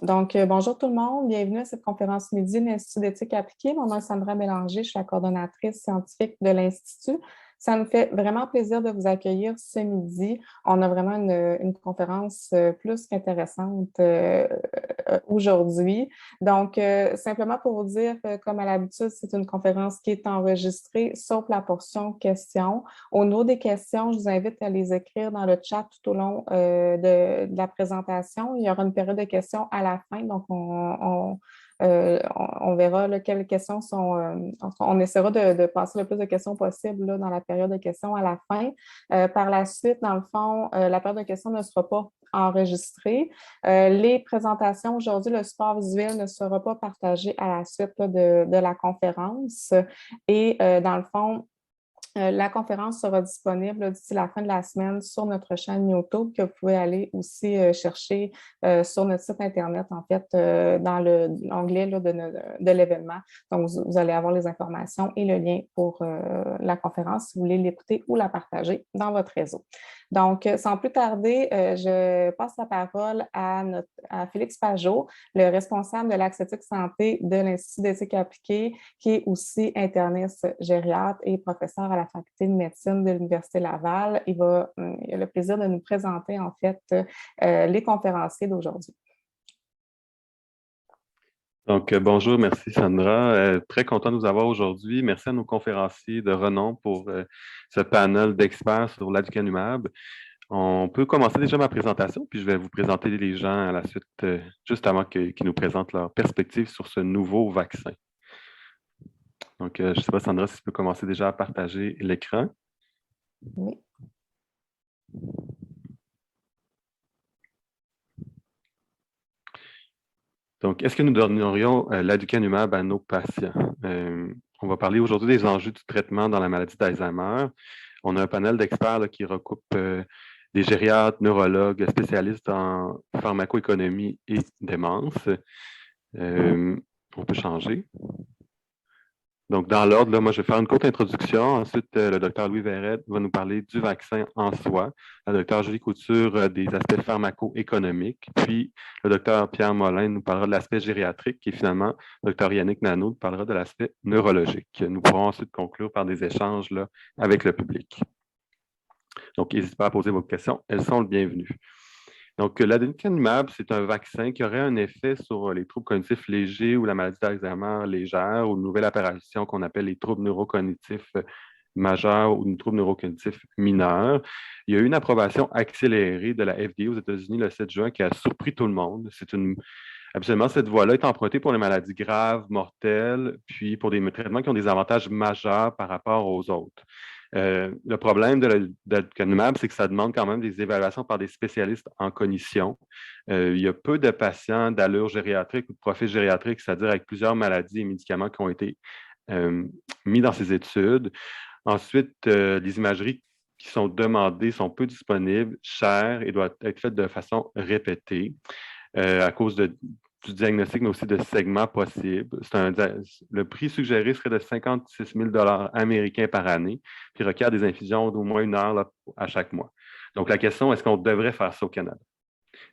Donc, bonjour tout le monde, bienvenue à cette conférence midi de l'Institut d'éthique appliquée. Mon nom est Sandra Bélanger, je suis la coordonnatrice scientifique de l'Institut. Ça me fait vraiment plaisir de vous accueillir ce midi. On a vraiment une conférence plus qu'intéressante aujourd'hui. Donc, simplement pour vous dire, comme à l'habitude, c'est une conférence qui est enregistrée, sauf la portion questions. Au niveau des questions, je vous invite à les écrire dans le chat tout au long de la présentation. Il y aura une période de questions à la fin, donc on verra là, quelles questions sont. On essaiera de passer le plus de questions possible là, dans la période de questions à la fin. Par la suite, dans le fond, la période de questions ne sera pas enregistrée. Les présentations aujourd'hui, le support visuel ne sera pas partagé à la suite là, de la conférence. Et dans le fond, la conférence sera disponible d'ici la fin de la semaine sur notre chaîne YouTube que vous pouvez aller aussi chercher sur notre site Internet, en fait, dans l'onglet de l'événement. Donc, vous allez avoir les informations et le lien pour la conférence si vous voulez l'écouter ou la partager dans votre réseau. Donc, sans plus tarder, je passe la parole à Félix Pajot, le responsable de l'axe éthique santé de l'Institut d'éthique appliquée, qui est aussi interniste gériatre et professeur à la faculté de médecine de l'Université Laval. Il a le plaisir de nous présenter en fait les conférenciers d'aujourd'hui. Donc, bonjour, merci Sandra. Très content de vous avoir aujourd'hui. Merci à nos conférenciers de renom pour ce panel d'experts sur l'aducanumab. On peut commencer déjà ma présentation, puis je vais vous présenter les gens à la suite, juste avant qu'ils nous présentent leur perspective sur ce nouveau vaccin. Donc, je ne sais pas, Sandra, si tu peux commencer déjà à partager l'écran. Oui. Donc, est-ce que nous donnerions l'aducanumab à nos patients? On va parler aujourd'hui des enjeux du traitement dans la maladie d'Alzheimer. On a un panel d'experts qui recoupe des gériatres, neurologues, spécialistes en pharmacoéconomie et démence. On peut changer. Donc, dans l'ordre, là, moi, je vais faire une courte introduction. Ensuite, le docteur Louis Verrette va nous parler du vaccin en soi. Le docteur Julie Couture des aspects pharmaco-économiques. Puis, le docteur Pierre Molin nous parlera de l'aspect gériatrique. Et finalement, le docteur Yannick Naneau nous parlera de l'aspect neurologique. Nous pourrons ensuite conclure par des échanges là, avec le public. Donc, n'hésitez pas à poser vos questions. Elles sont le bienvenues. Donc, l'aducanumab, c'est un vaccin qui aurait un effet sur les troubles cognitifs légers ou la maladie d'Alzheimer légère ou une nouvelle apparition qu'on appelle les troubles neurocognitifs majeurs ou les troubles neurocognitifs mineurs. Il y a eu une approbation accélérée de la FDA aux États-Unis le 7 juin qui a surpris tout le monde. Absolument, cette voie-là est empruntée pour les maladies graves, mortelles, puis pour des traitements qui ont des avantages majeurs par rapport aux autres. Le problème de l'aducanumab, c'est que ça demande quand même des évaluations par des spécialistes en cognition. Il y a peu de patients d'allure gériatrique ou de profil gériatrique, c'est-à-dire avec plusieurs maladies et médicaments qui ont été mis dans ces études. Ensuite, les imageries qui sont demandées sont peu disponibles, chères et doivent être faites de façon répétée à cause du diagnostic, mais aussi de segments possibles. Le prix suggéré serait de 56 000 américains par année, puis requiert des infusions d'au moins 1 heure là, à chaque mois. Donc, la question, est-ce qu'on devrait faire ça au Canada?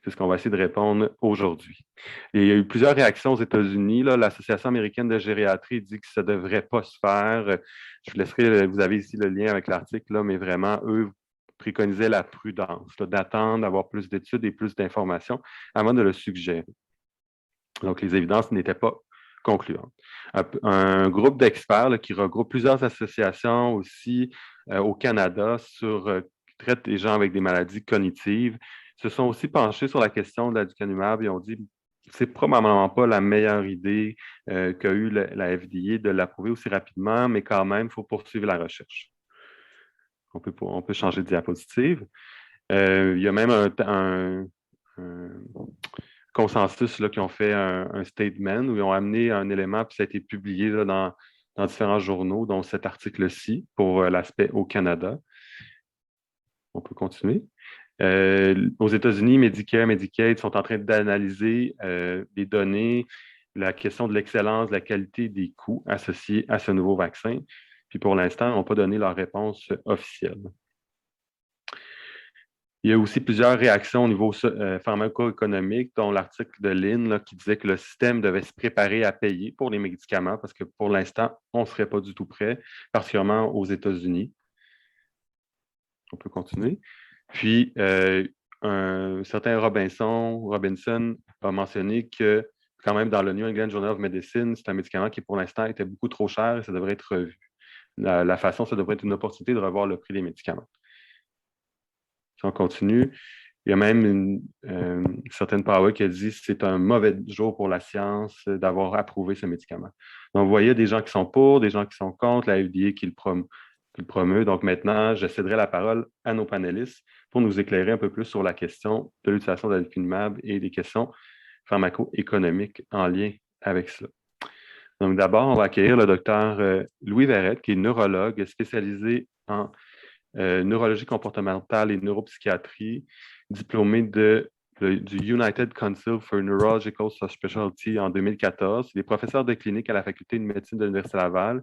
C'est ce qu'on va essayer de répondre aujourd'hui. Et il y a eu plusieurs réactions aux États-Unis. L'Association américaine de gériatrie dit que ça ne devrait pas se faire. Je vous laisserai, vous avez ici le lien avec l'article, mais vraiment, eux préconisaient la prudence, d'attendre, d'avoir plus d'études et plus d'informations avant de le suggérer. Donc, les évidences n'étaient pas concluantes. Un groupe d'experts qui regroupe plusieurs associations aussi au Canada qui traitent les gens avec des maladies cognitives se sont aussi penchés sur la question de l'aducanumab et ont dit que c'est probablement pas la meilleure idée qu'a eu la FDA de l'approuver aussi rapidement, mais quand même, il faut poursuivre la recherche. On peut changer de diapositive. Il y a même un consensus là, qui ont fait un statement où ils ont amené un élément, puis ça a été publié là, dans différents journaux, dont cet article-ci pour l'aspect au Canada. On peut continuer. Aux États-Unis, Medicare, Medicaid sont en train d'analyser les données, la question de l'excellence, de la qualité des coûts associés à ce nouveau vaccin. Puis pour l'instant, ils n'ont pas donné leur réponse officielle. Il y a aussi plusieurs réactions au niveau pharmaco-économique, dont l'article de Lynn là, qui disait que le système devait se préparer à payer pour les médicaments parce que pour l'instant, on ne serait pas du tout prêt, particulièrement aux États-Unis. On peut continuer. Puis, un certain Robinson a mentionné que quand même dans le New England Journal of Medicine, c'est un médicament qui pour l'instant était beaucoup trop cher et ça devrait être revu. La façon, ça devrait être une opportunité de revoir le prix des médicaments. Si on continue, il y a même une certaine parole qui a dit que c'est un mauvais jour pour la science d'avoir approuvé ce médicament. Donc, vous voyez des gens qui sont pour, des gens qui sont contre, la FDA qui le promeut. Donc, maintenant, je céderai la parole à nos panélistes pour nous éclairer un peu plus sur la question de l'utilisation de l'aducanumab et des questions pharmaco-économiques en lien avec cela. Donc, d'abord, on va accueillir le docteur Louis Verrette, qui est neurologue spécialisé en neurologie comportementale et neuropsychiatrie, diplômé du United Council for Neurological Subspecialty en 2014. Il est professeur de clinique à la Faculté de médecine de l'Université Laval,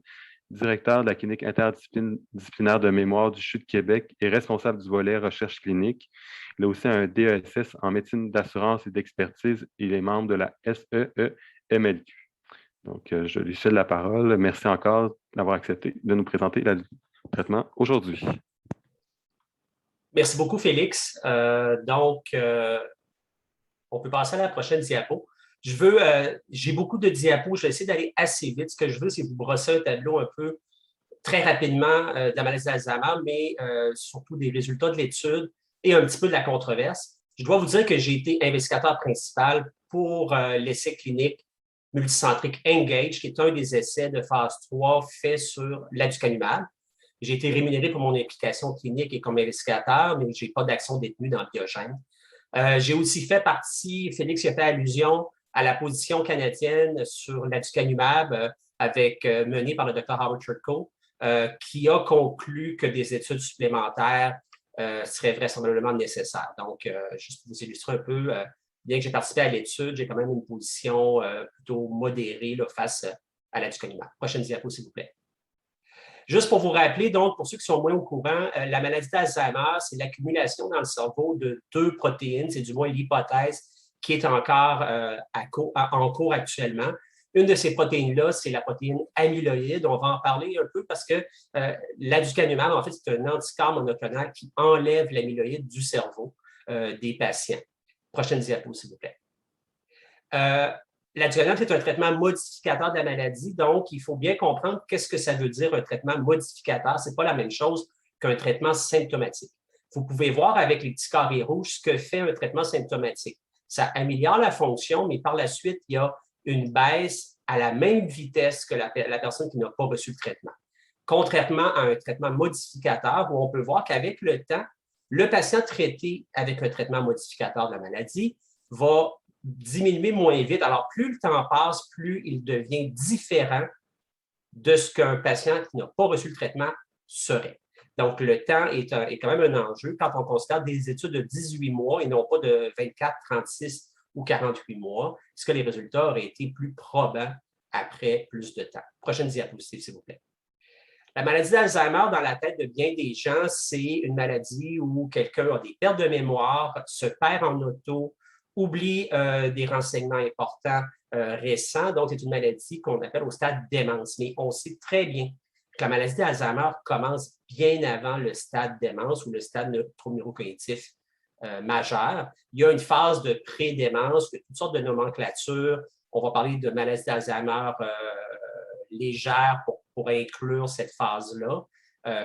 directeur de la clinique interdisciplinaire de mémoire du CHU de Québec et responsable du volet recherche clinique. Il a aussi un DESS en médecine d'assurance et d'expertise. Il est membre de la SEE-MLQ. Donc, je lui cède la parole. Merci encore d'avoir accepté de nous présenter le traitement aujourd'hui. Merci beaucoup, Félix. On peut passer à la prochaine diapo. J'ai beaucoup de diapos, je vais essayer d'aller assez vite. Ce que je veux, c'est vous brosser un tableau un peu très rapidement de la maladie d'Alzheimer, mais surtout des résultats de l'étude et un petit peu de la controverse. Je dois vous dire que j'ai été investigateur principal pour l'essai clinique multicentrique ENGAGE, qui est un des essais de phase 3 faits sur l'aducanumab. J'ai été rémunéré pour mon implication clinique et comme investigateur, mais je n'ai pas d'action détenue dans Biogène. J'ai aussi fait partie, Félix a fait allusion à la position canadienne sur l'aducanumab menée par le Dr. Howard Churko, qui a conclu que des études supplémentaires seraient vraisemblablement nécessaires. Donc, juste pour vous illustrer un peu, bien que j'ai participé à l'étude, j'ai quand même une position plutôt modérée là, face à l'aducanumab. Prochaine diapo, s'il vous plaît. Juste pour vous rappeler, donc, pour ceux qui sont moins au courant, la maladie d'Alzheimer, c'est l'accumulation dans le cerveau de deux protéines, c'est du moins l'hypothèse qui est encore en cours actuellement. Une de ces protéines-là, c'est la protéine amyloïde. On va en parler un peu parce que l'aducanumab, en fait, c'est un anticorps monoclonal qui enlève l'amyloïde du cerveau des patients. Prochaine diapo, s'il vous plaît. L'aducanumab, c'est un traitement modificateur de la maladie, donc il faut bien comprendre qu'est-ce que ça veut dire un traitement modificateur. Ce n'est pas la même chose qu'un traitement symptomatique. Vous pouvez voir avec les petits carrés rouges ce que fait un traitement symptomatique. Ça améliore la fonction, mais par la suite, il y a une baisse à la même vitesse que la personne qui n'a pas reçu le traitement. Contrairement à un traitement modificateur, où on peut voir qu'avec le temps, le patient traité avec un traitement modificateur de la maladie va diminuer moins vite. Alors, plus le temps passe, plus il devient différent de ce qu'un patient qui n'a pas reçu le traitement serait. Donc, le temps est quand même un enjeu quand on considère des études de 18 mois et non pas de 24, 36 ou 48 mois. Est-ce que les résultats auraient été plus probants après plus de temps? Prochaine diapositive, s'il vous plaît. La maladie d'Alzheimer, dans la tête de bien des gens, c'est une maladie où quelqu'un a des pertes de mémoire, se perd en auto, oublie des renseignements importants récents. Donc, c'est une maladie qu'on appelle au stade démence. Mais on sait très bien que la maladie d'Alzheimer commence bien avant le stade démence ou le stade neurocognitif majeur. Il y a une phase de pré-démence, toutes sortes de nomenclatures. On va parler de maladie d'Alzheimer légère pour inclure cette phase-là.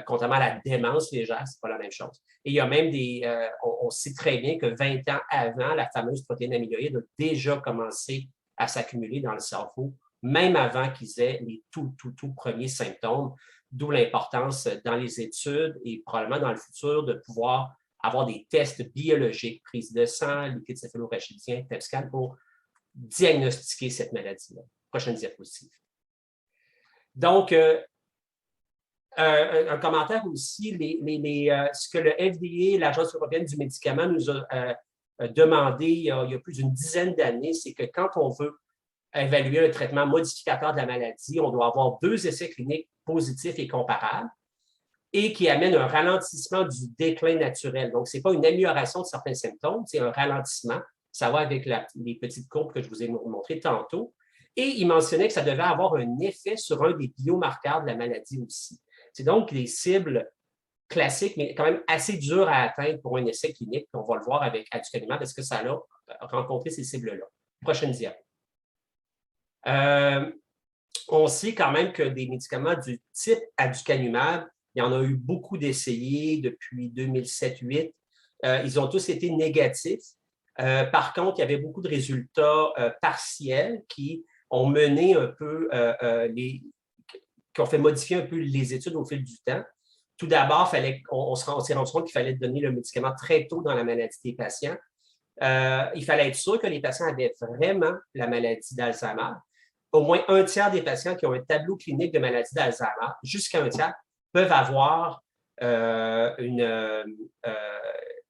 Contrairement à la démence légère, ce n'est pas la même chose. Et il y a même on sait très bien que 20 ans avant, la fameuse protéine amyloïde a déjà commencé à s'accumuler dans le cerveau, même avant qu'ils aient les tout premiers symptômes, d'où l'importance dans les études et probablement dans le futur de pouvoir avoir des tests biologiques, prise de sang, liquide céphalorachidien, PET scan pour diagnostiquer cette maladie-là. Prochaine diapositive. Donc, un commentaire aussi, ce que le FDA, l'Agence européenne du médicament, nous a demandé il y a plus d'une dizaine d'années, c'est que quand on veut évaluer un traitement modificateur de la maladie, on doit avoir 2 essais cliniques positifs et comparables. et qui amène un ralentissement du déclin naturel. Donc, ce n'est pas une amélioration de certains symptômes, c'est un ralentissement. Ça va avec les petites courbes que je vous ai montrées tantôt. Et il mentionnait que ça devait avoir un effet sur un des biomarqueurs de la maladie aussi. C'est donc des cibles classiques, mais quand même assez dures à atteindre pour un essai clinique. On va le voir avec aducanumab, est-ce que ça a rencontré ces cibles-là. Prochaine diapo. On sait quand même que des médicaments du type aducanumab, il y en a eu beaucoup d'essayés depuis 2007-2008. Ils ont tous été négatifs. Par contre, il y avait beaucoup de résultats partiels qui ont mené un peu qui ont fait modifier un peu les études au fil du temps. Tout d'abord, on s'est rendu compte qu'il fallait donner le médicament très tôt dans la maladie des patients. Il fallait être sûr que les patients avaient vraiment la maladie d'Alzheimer. Au moins un tiers des patients qui ont un tableau clinique de maladie d'Alzheimer, jusqu'à un tiers, peuvent avoir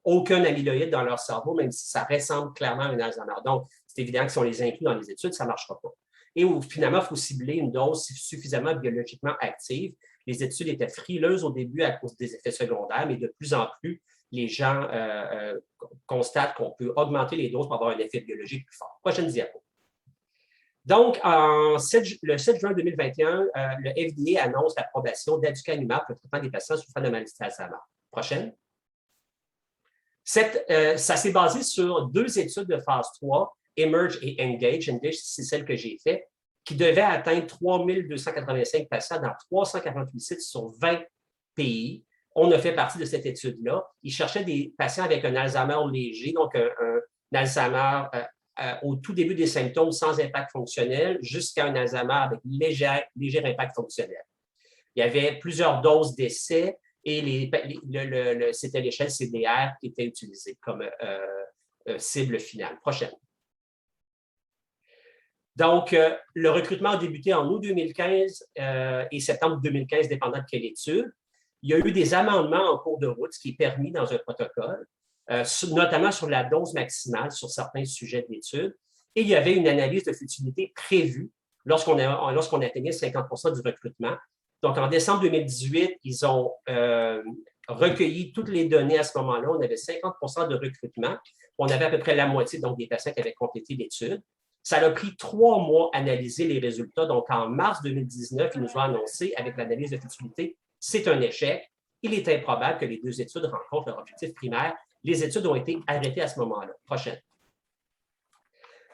aucun amyloïde dans leur cerveau, même si ça ressemble clairement à un Alzheimer. Donc, c'est évident que si on les inclut dans les études, ça ne marchera pas. Et finalement, il faut cibler une dose suffisamment biologiquement active. Les études étaient frileuses au début à cause des effets secondaires, mais de plus en plus, les gens constatent qu'on peut augmenter les doses pour avoir un effet biologique plus fort. Prochaine diapo. Donc, le 7 juin 2021, le FDA annonce l'approbation d'aducanumab pour le traitement des patients souffrant de maladie d'Alzheimer. Prochaine. Ça s'est basé sur 2 études de phase 3, Emerge et Engage. Engage, c'est celle que j'ai faite, qui devait atteindre 3285 patients dans 348 sites sur 20 pays. On a fait partie de cette étude-là. Ils cherchaient des patients avec un Alzheimer léger, donc un Alzheimer au tout début des symptômes sans impact fonctionnel jusqu'à un Alzheimer avec léger impact fonctionnel. Il y avait plusieurs doses d'essais et c'était l'échelle CDR qui était utilisée comme cible finale. Prochaine. Donc, le recrutement a débuté en août 2015 et septembre 2015, dépendant de quelle étude. Il y a eu des amendements en cours de route, ce qui est permis dans un protocole, notamment sur la dose maximale sur certains sujets d'études. Et il y avait une analyse de futilité prévue lorsqu'on atteignait 50% du recrutement. Donc, en décembre 2018, ils ont recueilli toutes les données à ce moment-là. On avait 50% de recrutement. On avait à peu près la moitié donc, des patients qui avaient complété l'étude. Ça a pris 3 mois à analyser les résultats. Donc, en mars 2019, ils nous ont annoncé, avec l'analyse de futilité, c'est un échec. Il est improbable que les 2 études rencontrent leur objectif primaire. Les études ont été arrêtées à ce moment-là. Prochaine.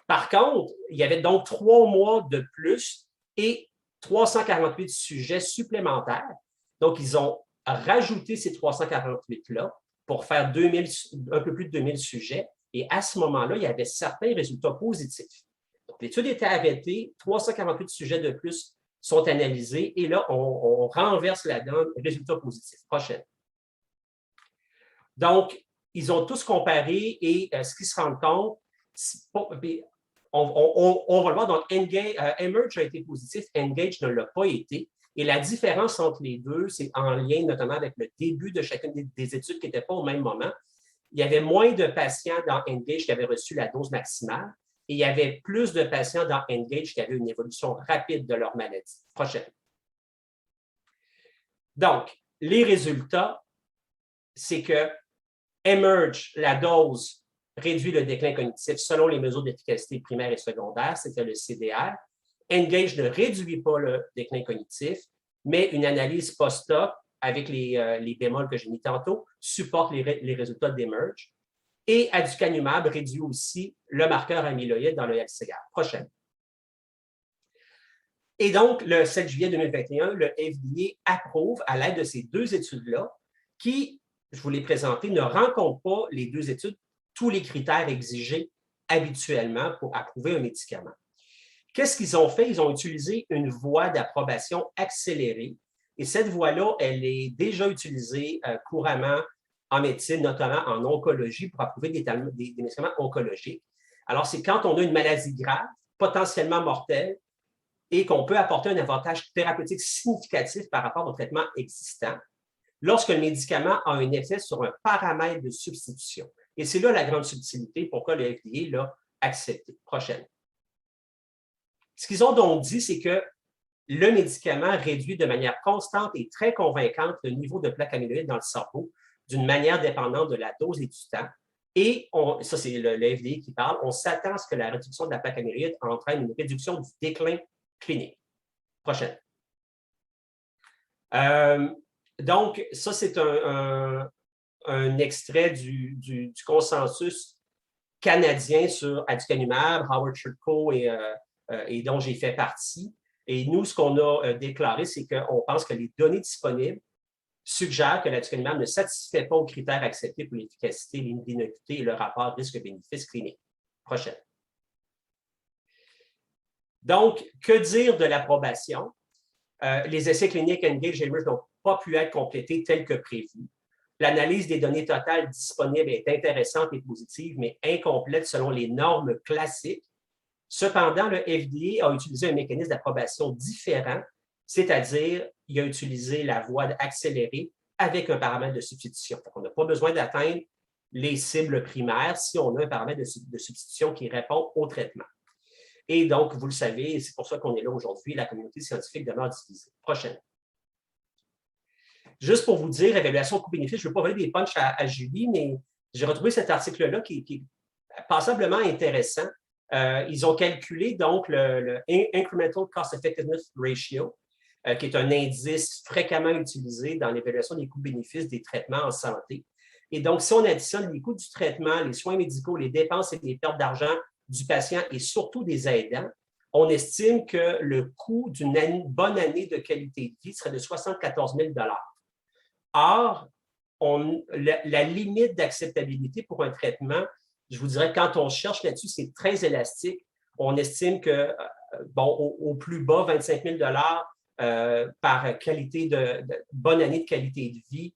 Par contre, il y avait donc 3 mois de plus et 348 sujets supplémentaires. Donc, ils ont rajouté ces 348-là pour faire un peu plus de 2000 sujets. Et à ce moment-là, il y avait certains résultats positifs. Donc, l'étude était arrêtée, 348 sujets de plus sont analysés et là, on renverse la donne, résultats positifs. Prochaine. Donc, ils ont tous comparé et ce qu'ils se rendent compte, on va le voir, donc Emerge a été positif, Engage ne l'a pas été. Et la différence entre les deux, c'est en lien notamment avec le début de chacune des études qui n'étaient pas au même moment. Il y avait moins de patients dans Engage qui avaient reçu la dose maximale et il y avait plus de patients dans Engage qui avaient une évolution rapide de leur maladie. Prochaine. Donc, les résultats, c'est que Emerge, la dose, réduit le déclin cognitif selon les mesures d'efficacité primaire et secondaire, c'était le CDR. Engage ne réduit pas le déclin cognitif, mais une analyse post-hoc avec les bémols que j'ai mis tantôt supporte les résultats d'Emerge. Et aducanumab réduit aussi le marqueur amyloïde dans le LCR. Prochaine. Et donc, le 7 juillet 2021, le FDA approuve, à l'aide de ces 2 études-là, qui, je vous l'ai présenté, ne rencontrent pas les 2 études tous les critères exigés habituellement pour approuver un médicament. Qu'est-ce qu'ils ont fait? Ils ont utilisé une voie d'approbation accélérée. Et cette voie-là, elle est déjà utilisée couramment en médecine, notamment en oncologie, pour approuver des médicaments oncologiques. Alors, c'est quand on a une maladie grave, potentiellement mortelle, et qu'on peut apporter un avantage thérapeutique significatif par rapport au traitement existant, lorsque le médicament a un effet sur un paramètre de substitution. Et c'est là la grande subtilité, pourquoi le FDA l'a accepté. Prochaine. Ce qu'ils ont donc dit, c'est que le médicament réduit de manière constante et très convaincante le niveau de plaques amyloïdes dans le cerveau d'une manière dépendante de la dose et du temps. Et ça, c'est le FDA qui parle, on s'attend à ce que la réduction de la plaque amyloïde entraîne une réduction du déclin clinique. Prochaine. Donc, ça, c'est un extrait du consensus canadien sur aducanumab, Howard Schultz et dont j'ai fait partie. Et nous, ce qu'on a déclaré, c'est qu'on pense que les données disponibles suggèrent que l'aducanumab ne satisfait pas aux critères acceptés pour l'efficacité, l'innocuité et le rapport risque-bénéfice clinique. Prochaine. Donc, que dire de l'approbation? Les essais cliniques Engage-Emerge n'ont pas pu être complétés tels que prévu. L'analyse des données totales disponibles est intéressante et positive, mais incomplète selon les normes classiques. Cependant, le FDA a utilisé un mécanisme d'approbation différent, c'est-à-dire il a utilisé la voie accélérée avec un paramètre de substitution. On n'a pas besoin d'atteindre les cibles primaires si on a un paramètre de substitution qui répond au traitement. Et donc, vous le savez, c'est pour ça qu'on est là aujourd'hui, la communauté scientifique demeure divisée. Prochaine. Juste pour vous dire, évaluation coût-bénéfice, je ne veux pas voler des punchs à Julie, mais j'ai retrouvé cet article-là qui est passablement intéressant. Ils ont calculé donc le Incremental Cost Effectiveness Ratio, qui est un indice fréquemment utilisé dans l'évaluation des coûts-bénéfices des traitements en santé. Et donc, si on additionne les coûts du traitement, les soins médicaux, les dépenses et les pertes d'argent du patient et surtout des aidants, on estime que le coût d'une bonne année de qualité de vie serait de 74 000 $. Or, la limite d'acceptabilité pour un traitement, je vous dirais, quand on cherche là-dessus, c'est très élastique. On estime que, au plus bas, 25 000 $ par qualité de bonne année de qualité de vie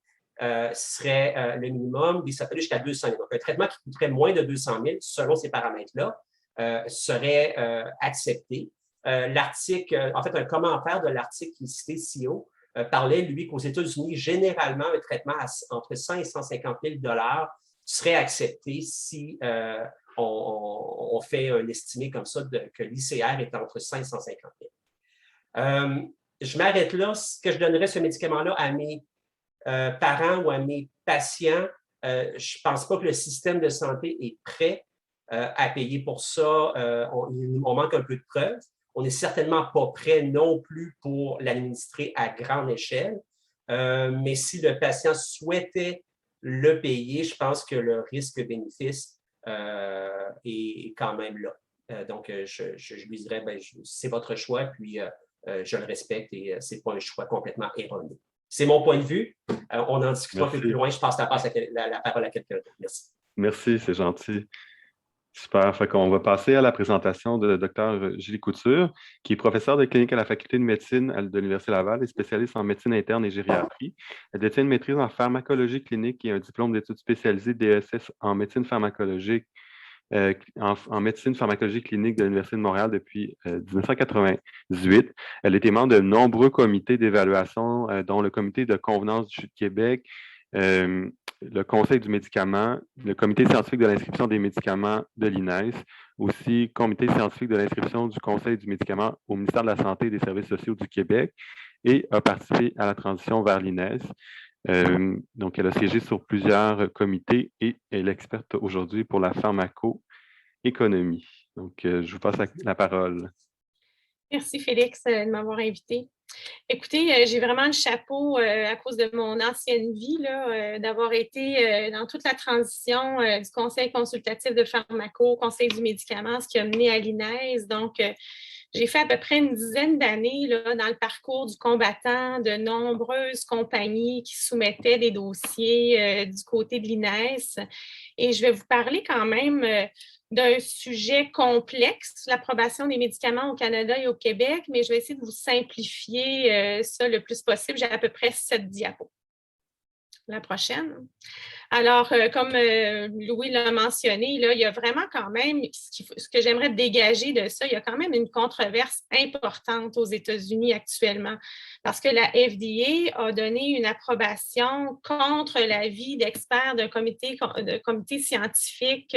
serait le minimum, et ça peut aller jusqu'à 200 000. Donc, un traitement qui coûterait moins de 200 000, selon ces paramètres-là, serait accepté. L'article, en fait, un commentaire de l'article qui est cité CO parlait, lui, qu'aux États-Unis, généralement, un traitement entre 100 et 150 000 $ serait accepté si on fait un estimé comme ça que l'ICR est entre 100 et 150 000. Je m'arrête là. Ce que je donnerais ce médicament-là à mes parents ou à mes patients, je ne pense pas que le système de santé est prêt à payer pour ça. On manque un peu de preuves. On n'est certainement pas prêt non plus pour l'administrer à grande échelle. Mais si le patient souhaitait le payer, je pense que le risque-bénéfice est quand même là. Donc, je lui dirais, c'est votre choix, puis je le respecte et ce n'est pas un choix complètement erroné. C'est mon point de vue. On en discutera un peu plus loin. Je passe la parole à quelqu'un d'autre. Merci. Merci, c'est gentil. Super. Fait qu'on va passer à la présentation de Dr. Julie Couture, qui est professeure de clinique à la Faculté de médecine de l'Université Laval et spécialiste en médecine interne et gériatrie. Elle détient une maîtrise en pharmacologie clinique et un diplôme d'études spécialisées DESS en médecine pharmacologique, en médecine pharmacologie clinique de l'Université de Montréal depuis 1998. Elle était membre de nombreux comités d'évaluation, dont le comité de convenance du Québec, le Conseil du médicament, le Comité scientifique de l'inscription des médicaments de l'INES, aussi Comité scientifique de l'inscription du Conseil du médicament au ministère de la Santé et des Services sociaux du Québec et a participé à la transition vers l'INES. Donc, elle a siégé sur plusieurs comités et elle est experte aujourd'hui pour la pharmacoéconomie. Donc, je vous passe la parole. Merci, Félix, de m'avoir invité. Écoutez, j'ai vraiment le chapeau à cause de mon ancienne vie, d'avoir été dans toute la transition du Conseil consultatif de pharmaco au Conseil du médicament, ce qui a mené à l'INES. Donc, j'ai fait à peu près une dizaine d'années dans le parcours du combattant de nombreuses compagnies qui soumettaient des dossiers du côté de l'INES. Et je vais vous parler quand même d'un sujet complexe, l'approbation des médicaments au Canada et au Québec, mais je vais essayer de vous simplifier ça le plus possible. J'ai à peu près 7 diapos. La prochaine. Alors, comme Louis l'a mentionné, là, il y a vraiment quand même, ce que j'aimerais dégager de ça, il y a quand même une controverse importante aux États-Unis actuellement, parce que la FDA a donné une approbation contre l'avis d'experts de comité scientifique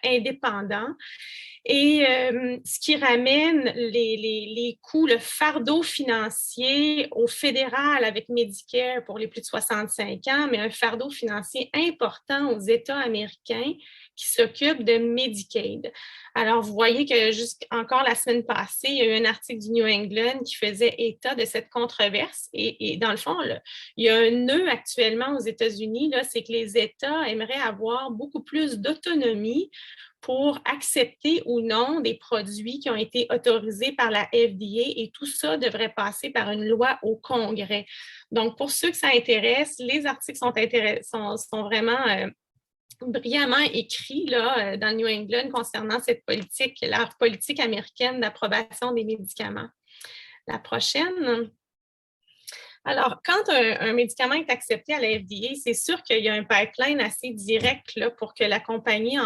indépendant. Et ce qui ramène les coûts, le fardeau financier au fédéral avec Medicare pour les plus de 65 ans, mais un fardeau financier important aux États américains qui s'occupent de Medicaid. Alors, vous voyez que encore la semaine passée, il y a eu un article du New England qui faisait état de cette controverse. Et dans le fond, là, il y a un nœud actuellement aux États-Unis, c'est que les États aimeraient avoir beaucoup plus d'autonomie pour accepter ou non des produits qui ont été autorisés par la FDA, et tout ça devrait passer par une loi au Congrès. Donc, pour ceux que ça intéresse, les articles sont vraiment brillamment écrits là, dans le New England concernant cette politique, leur politique américaine d'approbation des médicaments. La prochaine. Alors, quand un médicament est accepté à la FDA, c'est sûr qu'il y a un pipeline assez direct là, pour que la compagnie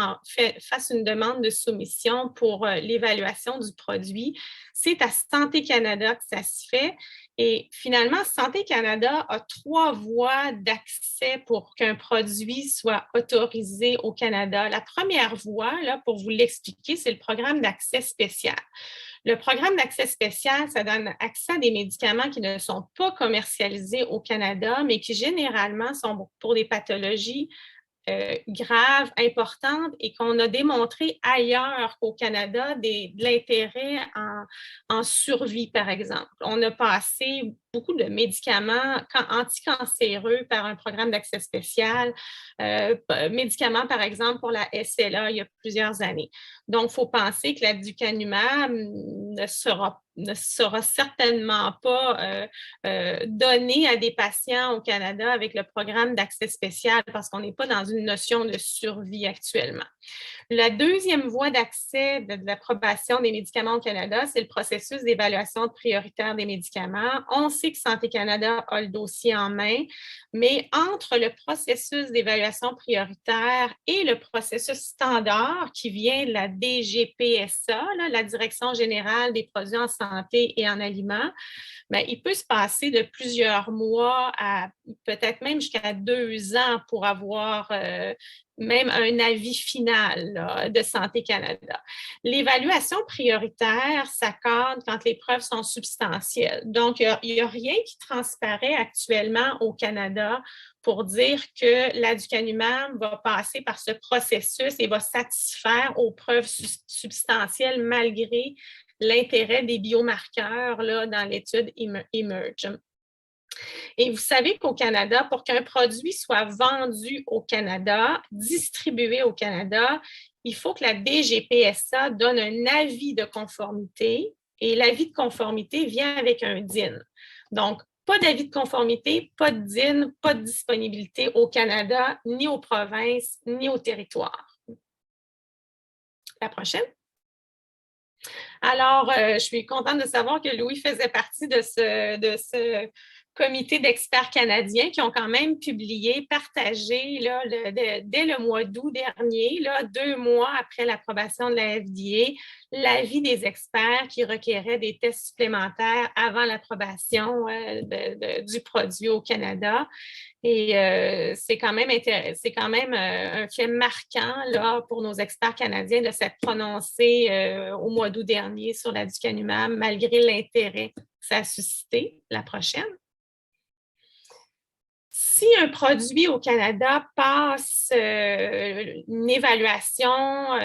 fasse une demande de soumission pour l'évaluation du produit. C'est à Santé Canada que ça se fait. Et finalement, Santé Canada a 3 voies d'accès pour qu'un produit soit autorisé au Canada. La première voie, là, pour vous l'expliquer, c'est le programme d'accès spécial. Le programme d'accès spécial, ça donne accès à des médicaments qui ne sont pas commercialisés au Canada, mais qui généralement sont pour des pathologies graves, importantes, et qu'on a démontré ailleurs qu'au Canada de l'intérêt en survie, par exemple. On a passé beaucoup de médicaments anticancéreux par un programme d'accès spécial, médicaments, par exemple, pour la SLA il y a plusieurs années. Donc, il faut penser que l'aducanumab ne sera certainement pas donné à des patients au Canada avec le programme d'accès spécial, parce qu'on n'est pas dans une notion de survie actuellement. La deuxième voie d'accès de l'approbation des médicaments au Canada, c'est le processus d'évaluation prioritaire des médicaments. On sait que Santé Canada a le dossier en main, mais entre le processus d'évaluation prioritaire et le processus standard qui vient de la DGPSA, là, la Direction générale des produits en santé et en aliments, bien, il peut se passer de plusieurs mois à peut-être même jusqu'à 2 ans pour avoir même un avis final là, de Santé Canada. L'évaluation prioritaire s'accorde quand les preuves sont substantielles. Donc, il n'y a rien qui transparaît actuellement au Canada pour dire que l'aducanumab va passer par ce processus et va satisfaire aux preuves substantielles malgré l'intérêt des biomarqueurs là, dans l'étude Emerge. Et vous savez qu'au Canada, pour qu'un produit soit vendu au Canada, distribué au Canada, il faut que la DGPSA donne un avis de conformité, et l'avis de conformité vient avec un DIN. Donc, pas d'avis de conformité, pas de DIN, pas de disponibilité au Canada, ni aux provinces, ni au territoire. La prochaine. Alors, je suis contente de savoir que Louis faisait partie de ce comité d'experts canadiens qui ont quand même publié, partagé là, dès le mois d'août dernier, là, 2 mois après l'approbation de la FDA, l'avis des experts qui requéraient des tests supplémentaires avant l'approbation du produit au Canada. Et c'est quand même un fait marquant là, pour nos experts canadiens de s'être prononcés au mois d'août dernier sur l'aducanumab, malgré l'intérêt que ça a suscité. La prochaine. Si un produit au Canada passe une évaluation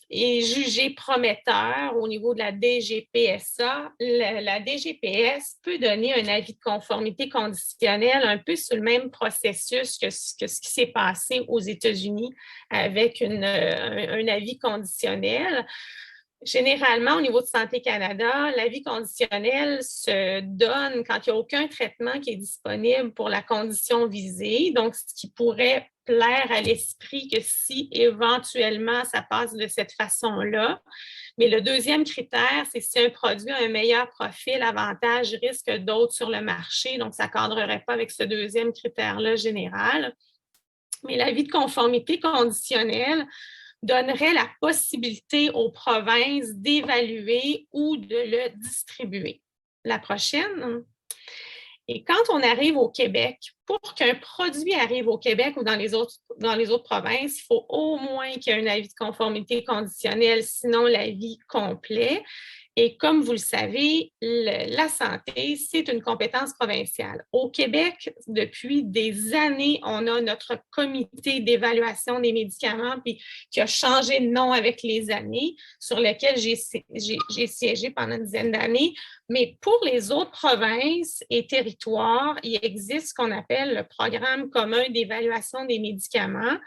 est jugé prometteur au niveau de la DGPSA, la DGPS peut donner un avis de conformité conditionnel un peu sur le même processus que ce qui s'est passé aux États-Unis avec un avis conditionnel. Généralement, au niveau de Santé Canada, l'avis conditionnel se donne quand il n'y a aucun traitement qui est disponible pour la condition visée, donc ce qui pourrait plaire à l'esprit que si éventuellement ça passe de cette façon-là. Mais le deuxième critère, c'est si un produit a un meilleur profil, avantage, risque que d'autres sur le marché, donc ça ne cadrerait pas avec ce deuxième critère-là général. Mais l'avis de conformité conditionnel donnerait la possibilité aux provinces d'évaluer ou de le distribuer. La prochaine. Et quand on arrive au Québec, pour qu'un produit arrive au Québec ou dans les autres provinces, il faut au moins qu'il y ait un avis de conformité conditionnel, sinon l'avis complet. Et comme vous le savez, la santé, c'est une compétence provinciale. Au Québec, depuis des années, on a notre comité d'évaluation des médicaments puis qui a changé de nom avec les années, sur lequel j'ai siégé pendant une dizaine d'années. Mais pour les autres provinces et territoires, il existe ce qu'on appelle le programme commun d'évaluation des médicaments,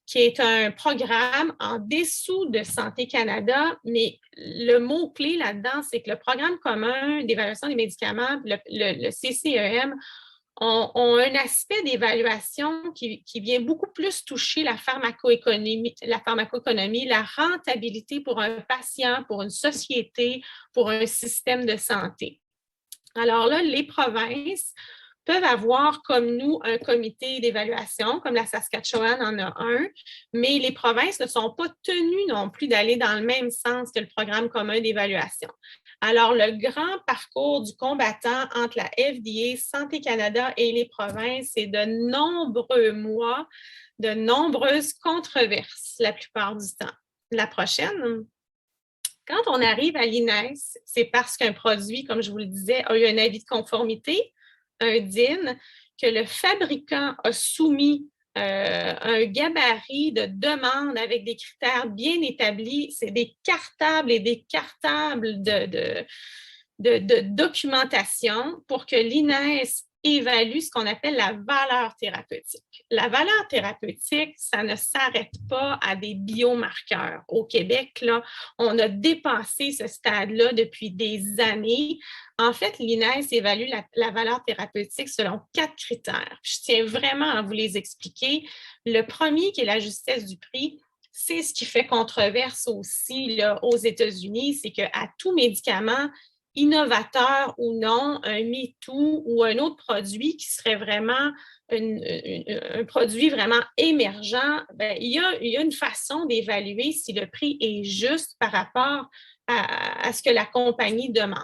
qui est un programme en dessous de Santé Canada, mais le mot-clé là-dedans, c'est que le programme commun d'évaluation des médicaments, le CCEM, ont un aspect d'évaluation qui vient beaucoup plus toucher la pharmacoéconomie, la rentabilité pour un patient, pour une société, pour un système de santé. Alors là, les provinces peuvent avoir comme nous un comité d'évaluation, comme la Saskatchewan en a un, mais les provinces ne sont pas tenues non plus d'aller dans le même sens que le programme commun d'évaluation. Alors, le grand parcours du combattant entre la FDA, Santé Canada et les provinces, c'est de nombreux mois, de nombreuses controverses la plupart du temps. La prochaine. Quand on arrive à l'INES, c'est parce qu'un produit, comme je vous le disais, a eu un avis de conformité, un DIN, que le fabricant a soumis un gabarit de demande avec des critères bien établis. C'est des cartables et des cartables de documentation pour que l'INES évalue ce qu'on appelle la valeur thérapeutique. La valeur thérapeutique, ça ne s'arrête pas à des biomarqueurs. Au Québec, là, on a dépassé ce stade-là depuis des années. En fait, l'INES évalue la valeur thérapeutique selon 4 critères. Je tiens vraiment à vous les expliquer. Le premier, qui est la justesse du prix, c'est ce qui fait controverse aussi là, aux États-Unis, c'est qu'à tout médicament, innovateur ou non, un MeToo ou un autre produit qui serait vraiment un produit vraiment émergent, bien, il y a une façon d'évaluer si le prix est juste par rapport à ce que la compagnie demande.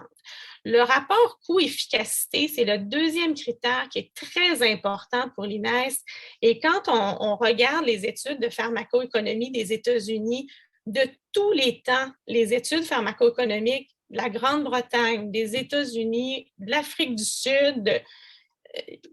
Le rapport coût-efficacité, c'est le deuxième critère qui est très important pour l'INES. Et quand on regarde les études de pharmacoéconomie des États-Unis, de tous les temps, les études pharmacoéconomiques de la Grande-Bretagne, des États-Unis, de l'Afrique du Sud,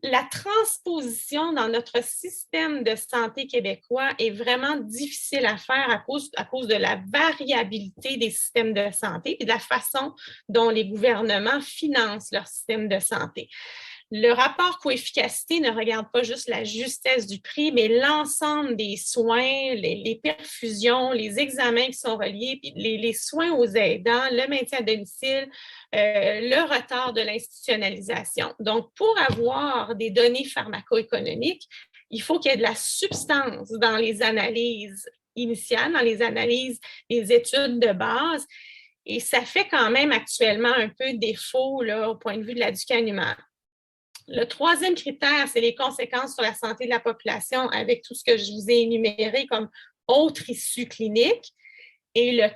la transposition dans notre système de santé québécois est vraiment difficile à faire à cause de la variabilité des systèmes de santé et de la façon dont les gouvernements financent leur système de santé. Le rapport coût-efficacité ne regarde pas juste la justesse du prix, mais l'ensemble des soins, les perfusions, les examens qui sont reliés, puis les soins aux aidants, le maintien à domicile, le retard de l'institutionnalisation. Donc, pour avoir des données pharmacoéconomiques, il faut qu'il y ait de la substance dans les analyses initiales, dans les analyses des études de base. Et ça fait quand même actuellement un peu défaut là, au point de vue de l'aducanumab. Le troisième critère, c'est les conséquences sur la santé de la population avec tout ce que je vous ai énuméré comme autres issues cliniques. Et le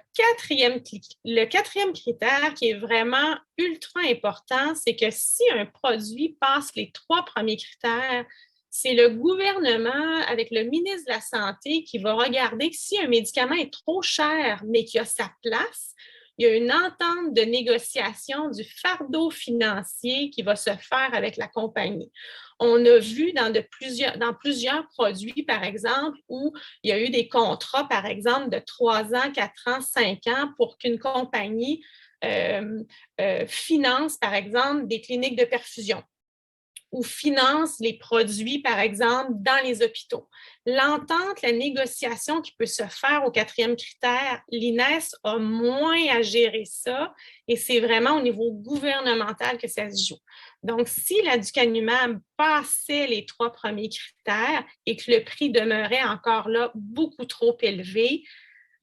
quatrième critère qui est vraiment ultra important, c'est que si un produit passe les 3 premiers critères, c'est le gouvernement avec le ministre de la Santé qui va regarder que si un médicament est trop cher, mais qu'il a sa place, il y a une entente de négociation du fardeau financier qui va se faire avec la compagnie. On a vu dans plusieurs produits, par exemple, où il y a eu des contrats, par exemple, de 3 ans, 4 ans, 5 ans pour qu'une compagnie finance, par exemple, des cliniques de perfusion ou finance les produits, par exemple, dans les hôpitaux. L'entente, la négociation qui peut se faire au 4e critère, l'INES a moins à gérer ça et c'est vraiment au niveau gouvernemental que ça se joue. Donc, si l'aducanumab passait les 3 premiers critères et que le prix demeurait encore là beaucoup trop élevé,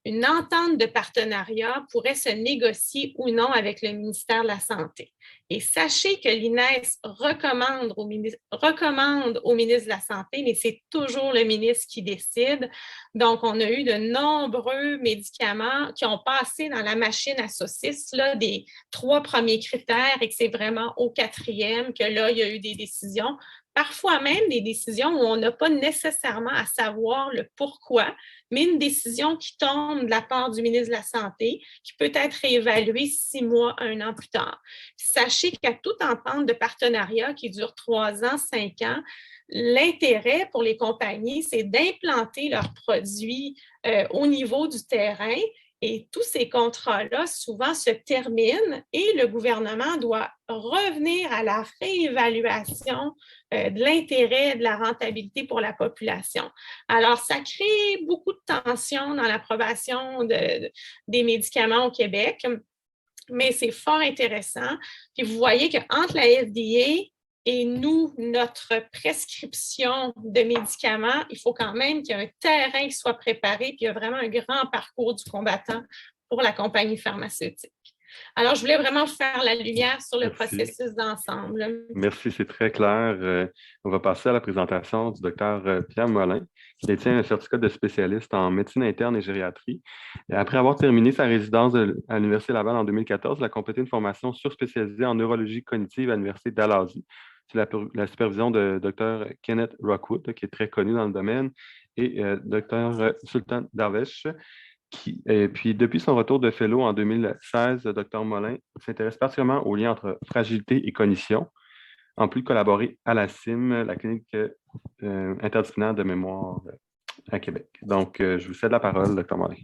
une entente de partenariat pourrait se négocier ou non avec le ministère de la Santé. Et sachez que l'INES recommande au ministre de la Santé, mais c'est toujours le ministre qui décide. Donc, on a eu de nombreux médicaments qui ont passé dans la machine à saucisses, là, des 3 premiers critères, et que c'est vraiment au 4e que là, il y a eu des décisions. Parfois même des décisions où on n'a pas nécessairement à savoir le pourquoi, mais une décision qui tombe de la part du ministre de la Santé, qui peut être réévaluée 6 mois, 1 an plus tard. Puis sachez qu'à toute entente de partenariat qui dure 3 ans, 5 ans, l'intérêt pour les compagnies, c'est d'implanter leurs produits au niveau du terrain. Et tous ces contrats-là, souvent, se terminent et le gouvernement doit revenir à la réévaluation de l'intérêt, de la rentabilité pour la population. Alors, ça crée beaucoup de tensions dans l'approbation des médicaments au Québec, mais c'est fort intéressant. Puis vous voyez qu'entre la FDA et nous, notre prescription de médicaments, il faut quand même qu'il y ait un terrain qui soit préparé, puis il y a vraiment un grand parcours du combattant pour la compagnie pharmaceutique. Alors, je voulais vraiment faire la lumière sur le processus d'ensemble. Merci, c'est très clair. On va passer à la présentation du docteur Pierre Molin, qui détient un certificat de spécialiste en médecine interne et gériatrie. Et après avoir terminé sa résidence à l'Université Laval en 2014, il a complété une formation surspécialisée en neurologie cognitive à l'Université d'Alasie. C'est la supervision de Dr. Kenneth Rockwood, qui est très connu dans le domaine, et Dr. Sultan Darvesh. Et puis, depuis son retour de fellow en 2016, le Dr. Molin s'intéresse particulièrement aux liens entre fragilité et cognition, en plus de collaborer à la CIM, la clinique interdisciplinaire de mémoire à Québec. Donc, je vous cède la parole, Dr. Molin.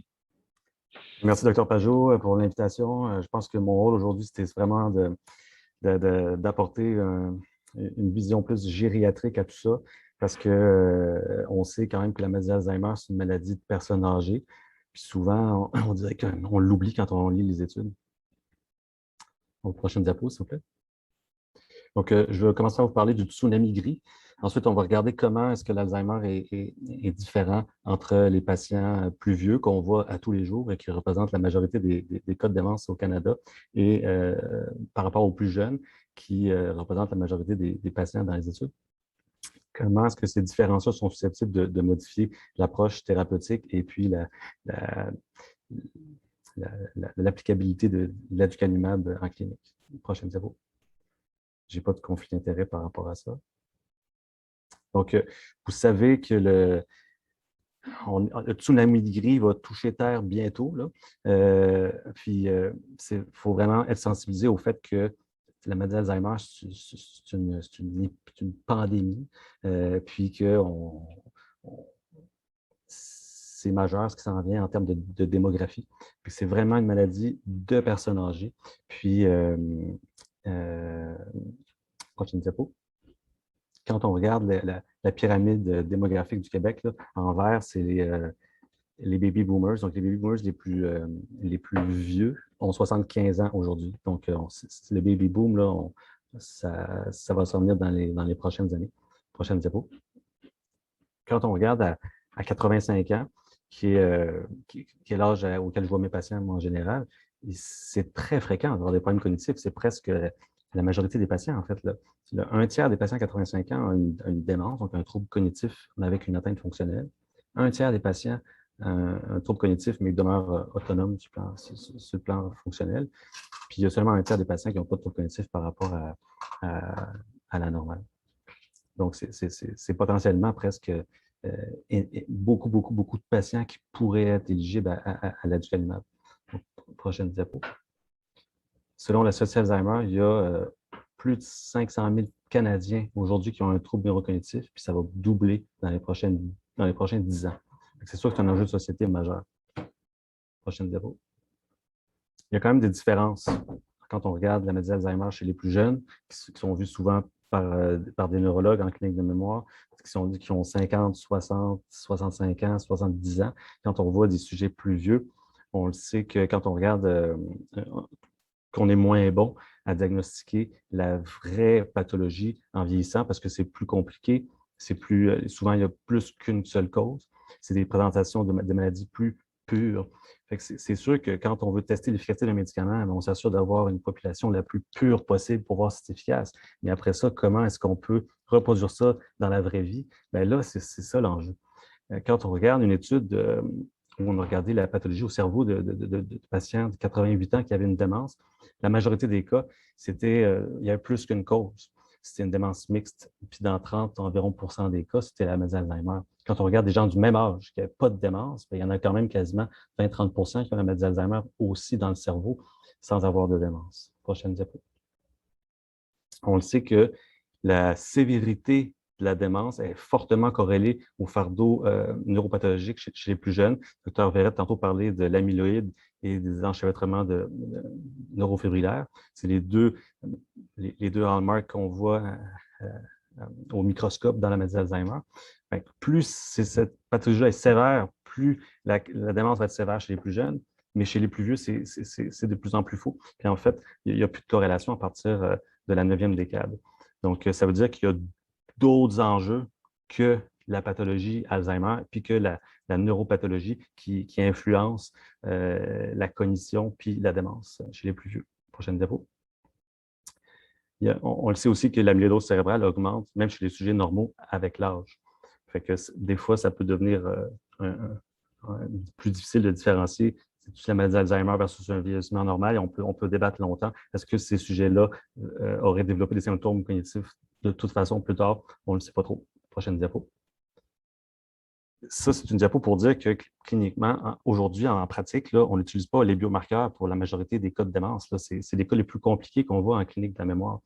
Merci, Dr. Pajot, pour l'invitation. Je pense que mon rôle aujourd'hui, c'était vraiment d'apporter une vision plus gériatrique à tout ça, parce qu'on sait quand même que la maladie d'Alzheimer, c'est une maladie de personnes âgées. Puis souvent, on dirait qu'on l'oublie quand on lit les études. Au prochain diapo, s'il vous plaît. Donc, je vais commencer à vous parler du tsunami gris. Ensuite, on va regarder comment est-ce que l'Alzheimer est différent entre les patients plus vieux qu'on voit à tous les jours et qui représentent la majorité des cas de démence au Canada et par rapport aux plus jeunes qui représentent la majorité des patients dans les études. Comment est-ce que ces différences-là sont susceptibles de modifier l'approche thérapeutique et puis l'applicabilité de l'aducanumab en clinique. Prochaine diapo. Je n'ai pas de conflit d'intérêt par rapport à ça. Donc, vous savez que le tsunami gris va toucher Terre bientôt. Puis, il faut vraiment être sensibilisé au fait que la maladie d'Alzheimer, c'est une pandémie, puis que c'est majeur ce qui s'en vient en termes de démographie. Puis c'est vraiment une maladie de personnes âgées. Puis, prochaine diapo. Quand on regarde la pyramide démographique du Québec, là, en vert, c'est les baby boomers. Donc, les baby boomers les plus vieux ont 75 ans aujourd'hui. Donc, le baby boom, là, ça va s'en venir dans les prochaines années. Prochaine diapo. Quand on regarde à 85 ans, qui est l'âge auquel je vois mes patients moi, en général, c'est très fréquent d'avoir des problèmes cognitifs. C'est presque la majorité des patients, en fait. Là. Un tiers des patients à 85 ans ont une démence, donc un trouble cognitif avec une atteinte fonctionnelle. Un tiers des patients un trouble cognitif, mais ils demeurent autonomes sur le plan fonctionnel. Puis il y a seulement un tiers des patients qui n'ont pas de trouble cognitif par rapport à la normale. Donc, c'est potentiellement presque beaucoup de patients qui pourraient être éligibles à l'aducanumab. Prochaine diapo. Selon la Société Alzheimer, il y a plus de 500 000 Canadiens aujourd'hui qui ont un trouble neurocognitif, puis ça va doubler dans les prochains 10 ans. C'est sûr que c'est un enjeu de société majeur. Prochaine diapo. Il y a quand même des différences quand on regarde la maladie d'Alzheimer chez les plus jeunes, qui sont vus souvent par des neurologues en clinique de mémoire, qui ont 50, 60, 65 ans, 70 ans. Quand on voit des sujets plus vieux, on le sait que quand on regarde qu'on est moins bon à diagnostiquer la vraie pathologie en vieillissant parce que c'est plus compliqué, souvent il y a plus qu'une seule cause. C'est des présentations de maladies plus pure. C'est sûr que quand on veut tester l'efficacité d'un médicament, on s'assure d'avoir une population la plus pure possible pour voir si c'est efficace. Mais après ça, comment est-ce qu'on peut reproduire ça dans la vraie vie? Bien là, c'est ça l'enjeu. Quand on regarde une étude où on a regardé la pathologie au cerveau de patients de 88 ans qui avaient une démence, la majorité des cas, il y avait plus qu'une cause. C'était une démence mixte, puis dans 30 environ % des cas, c'était la maladie d'Alzheimer. Quand on regarde des gens du même âge qui n'avaient pas de démence, bien, il y en a quand même quasiment 20-30 % qui ont la maladie d'Alzheimer aussi dans le cerveau sans avoir de démence. Prochaine diapo. On le sait que la sévérité de la démence est fortement corrélée au fardeau neuropathologique chez les plus jeunes. Le Dr. Verrett tantôt parlait de l'amyloïde et des enchevêtrements neurofibrillaires. C'est les deux hallmarks qu'on voit au microscope dans la maladie d'Alzheimer. Plus cette pathologie est sévère, plus la démence va être sévère chez les plus jeunes, mais chez les plus vieux, c'est de plus en plus faux. Puis en fait, il n'y a plus de corrélation à partir de la 9e décade. Donc, ça veut dire qu'il y a d'autres enjeux que la pathologie Alzheimer, puis que la neuropathologie qui influence la cognition puis la démence chez les plus vieux. Prochaine diapo. On le sait aussi que l'amyloïdose cérébrale augmente, même chez les sujets normaux, avec l'âge. Fait que des fois, ça peut devenir plus difficile de différencier c'est la maladie d'Alzheimer versus un vieillissement normal, et on peut débattre longtemps. Est-ce que ces sujets-là auraient développé des symptômes cognitifs de toute façon plus tard? On ne le sait pas trop. Prochaine diapo. Ça, c'est une diapo pour dire que cliniquement, aujourd'hui, en pratique, là, on n'utilise pas les biomarqueurs pour la majorité des cas de démence. C'est les cas les plus compliqués qu'on voit en clinique de la mémoire.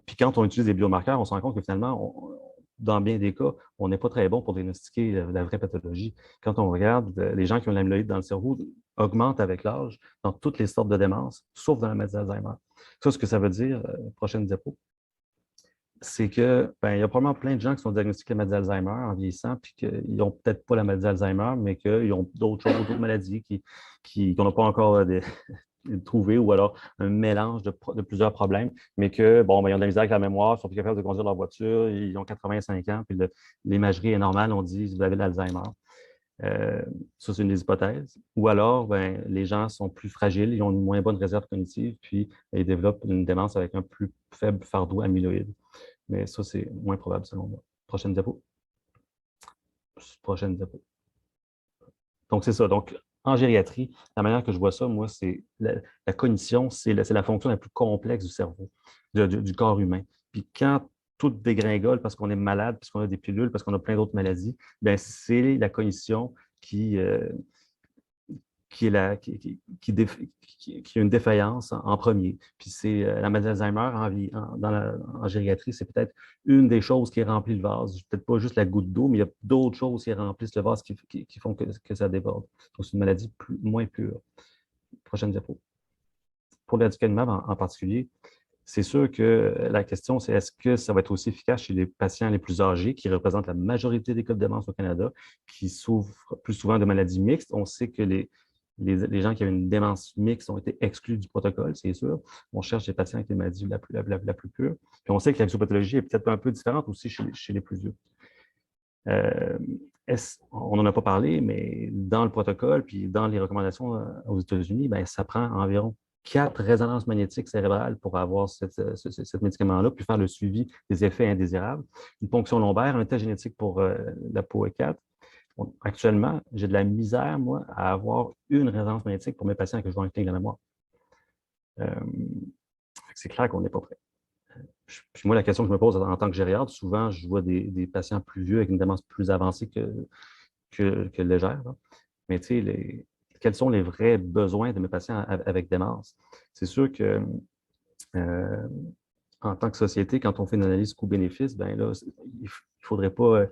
Puis quand on utilise les biomarqueurs, on se rend compte que finalement, dans bien des cas, on n'est pas très bon pour diagnostiquer la vraie pathologie. Quand on regarde, les gens qui ont l'amyloïde dans le cerveau augmentent avec l'âge dans toutes les sortes de démence, sauf dans la maladie d'Alzheimer. Ça, ce que ça veut dire, prochaine diapo, c'est que il y a probablement plein de gens qui sont diagnostiqués la maladie d'Alzheimer en vieillissant, puis qu'ils n'ont peut-être pas la maladie d'Alzheimer, mais qu'ils ont d'autres choses, d'autres maladies qu'on n'a pas encore trouvé, ou alors un mélange de plusieurs problèmes, mais que, bon, ils ont de la misère avec la mémoire, ils sont plus capables de conduire leur voiture, ils ont 85 ans, puis l'imagerie est normale, on dit, vous avez l'Alzheimer. Ça, c'est une des hypothèses. Ou alors, les gens sont plus fragiles, ils ont une moins bonne réserve cognitive, puis ils développent une démence avec un plus faible fardeau amyloïde. Mais ça, c'est moins probable, selon moi. Prochaine diapo. Prochaine diapo. Donc, c'est ça. Donc, en gériatrie, la manière que je vois ça, moi, c'est la cognition, c'est la fonction la plus complexe du cerveau, du corps humain. Puis quand tout dégringole parce qu'on est malade, parce qu'on a des pilules, parce qu'on a plein d'autres maladies, bien, c'est la cognition qui a une défaillance en premier. Puis c'est la maladie d'Alzheimer en gériatrie, c'est peut-être une des choses qui remplit le vase. Peut-être pas juste la goutte d'eau, mais il y a d'autres choses qui remplissent le vase qui font que ça déborde. Donc, c'est une maladie moins pure. Prochaine diapo. Pour l'aducanumab en particulier, c'est sûr que la question, c'est est-ce que ça va être aussi efficace chez les patients les plus âgés, qui représentent la majorité des cas de démence au Canada, qui souffrent plus souvent de maladies mixtes. On sait que les gens qui avaient une démence mixte ont été exclus du protocole, c'est sûr. On cherche des patients avec les maladies la plus pure. Puis on sait que la psychopathologie est peut-être un peu différente aussi chez les plus vieux. On n'en a pas parlé, mais dans le protocole, puis dans les recommandations aux États-Unis, ça prend environ 4 résonances magnétiques cérébrales pour avoir ce médicament-là, puis faire le suivi des effets indésirables. Une ponction lombaire, un test génétique pour la POE4. Actuellement, j'ai de la misère, moi, à avoir une résonance magnétique pour mes patients que je vois en clinique de la mémoire. C'est clair qu'on n'est pas prêt. Puis moi, la question que je me pose en tant que gériatre, souvent, je vois des patients plus vieux avec une démence plus avancée que légère. Là. Mais tu sais, quels sont les vrais besoins de mes patients avec démence? C'est sûr que en tant que société, quand on fait une analyse coût-bénéfice, ben là, il ne faudrait pas